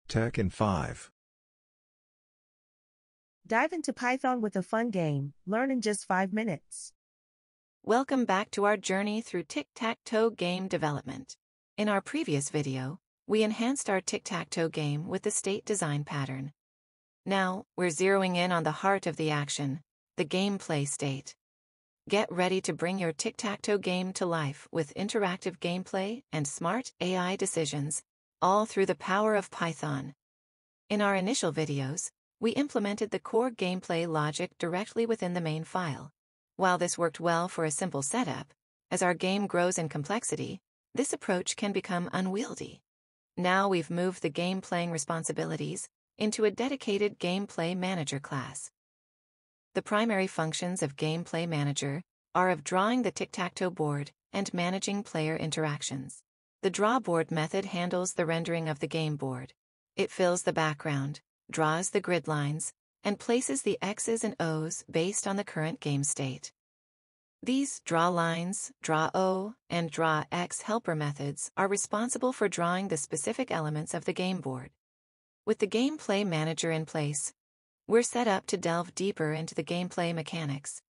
Tech in 5. Dive into Python with a fun game, learn in just 5 minutes. Welcome back to our journey through Tic-Tac-Toe game development. In our previous video, we enhanced our Tic-Tac-Toe game with the state design pattern. Now, we're zeroing in on the heart of the action, the gameplay state. Get ready to bring your Tic-Tac-Toe game to life with interactive gameplay and smart AI decisions, all through the power of Python. In our initial videos, we implemented the core gameplay logic directly within the main file. While this worked well for a simple setup, as our game grows in complexity, this approach can become unwieldy. Now we've moved the game-playing responsibilities into a dedicated Gameplay Manager class. The primary functions of Gameplay Manager are of drawing the tic-tac-toe board and managing player interactions. The draw board method handles the rendering of the game board. It fills the background, draws the grid lines, and places the X's and O's based on the current game state. These draw lines, draw O, and draw X helper methods are responsible for drawing the specific elements of the game board. With the Gameplay Manager in place, we're set up to delve deeper into the gameplay mechanics.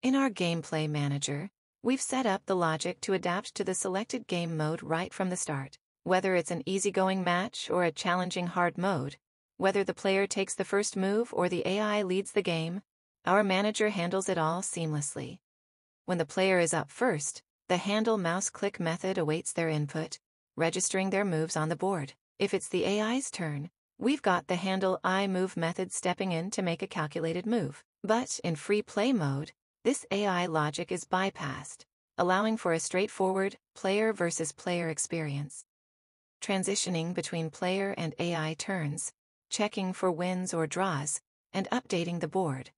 In our Gameplay Manager, we've set up the logic to adapt to the selected game mode right from the start. Whether it's an easygoing match or a challenging hard mode, whether the player takes the first move or the AI leads the game, our manager handles it all seamlessly. When the player is up first, the handle mouse click method awaits their input, registering their moves on the board. If it's the AI's turn, we've got the handle I move method stepping in to make a calculated move. But in free play mode, this AI logic is bypassed, allowing for a straightforward player versus player experience. Transitioning between player and AI turns, checking for wins or draws, and updating the board.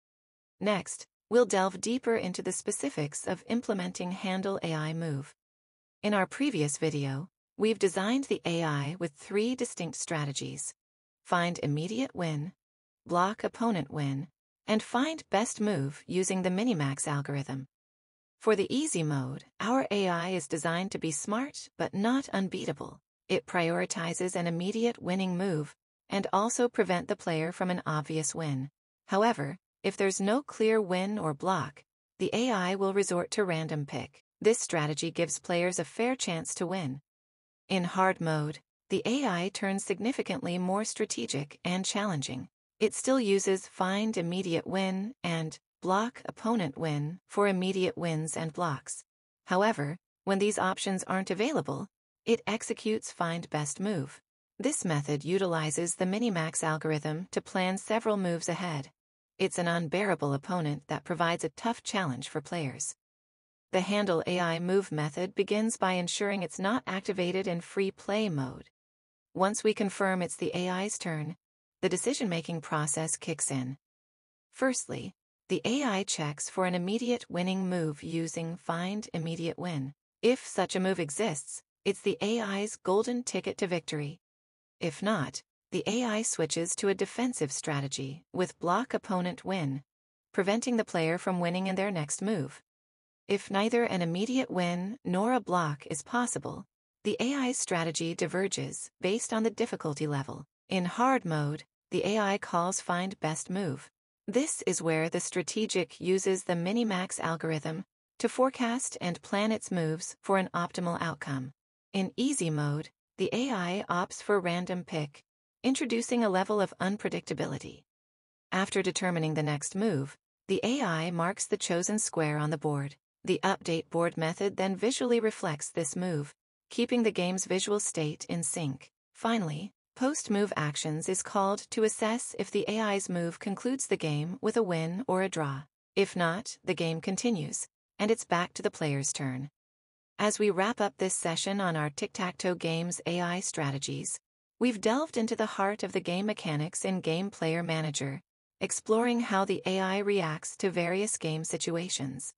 Next, we'll delve deeper into the specifics of implementing Handle AI Move. In our previous video, we've designed the AI with 3 distinct strategies: find immediate win, block opponent win, and find best move using the Minimax algorithm. For the easy mode, our AI is designed to be smart but not unbeatable. It prioritizes an immediate winning move and also prevent the player from an obvious win. However, if there's no clear win or block, the AI will resort to random pick. This strategy gives players a fair chance to win. In hard mode, the AI turns significantly more strategic and challenging. It still uses find immediate win and block opponent win for immediate wins and blocks. However, when these options aren't available, it executes find best move. This method utilizes the Minimax algorithm to plan several moves ahead. It's an unbearable opponent that provides a tough challenge for players. The Handle AI Move method begins by ensuring it's not activated in free play mode. Once we confirm it's the AI's turn, the decision-making process kicks in. Firstly, the AI checks for an immediate winning move using Find Immediate Win. If such a move exists, it's the AI's golden ticket to victory. If not, the AI switches to a defensive strategy with Block Opponent Win, preventing the player from winning in their next move. If neither an immediate win nor a block is possible, the AI's strategy diverges based on the difficulty level. In hard mode, the AI calls Find Best Move. This is where the strategic uses the Minimax algorithm to forecast and plan its moves for an optimal outcome. In easy mode, the AI opts for random pick, introducing a level of unpredictability. After determining the next move, the AI marks the chosen square on the board. The update board method then visually reflects this move, keeping the game's visual state in sync. Finally, post-move actions is called to assess if the AI's move concludes the game with a win or a draw. If not, the game continues, and it's back to the player's turn. As we wrap up this session on our Tic-Tac-Toe game's AI strategies, we've delved into the heart of the game mechanics in Game Player Manager, exploring how the AI reacts to various game situations.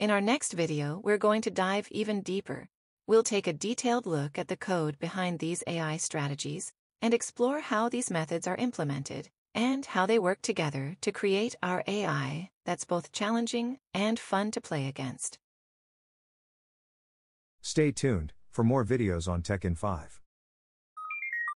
In our next video, we're going to dive even deeper. We'll take a detailed look at the code behind these AI strategies and explore how these methods are implemented and how they work together to create our AI that's both challenging and fun to play against. Stay tuned for more videos on Tech in 5.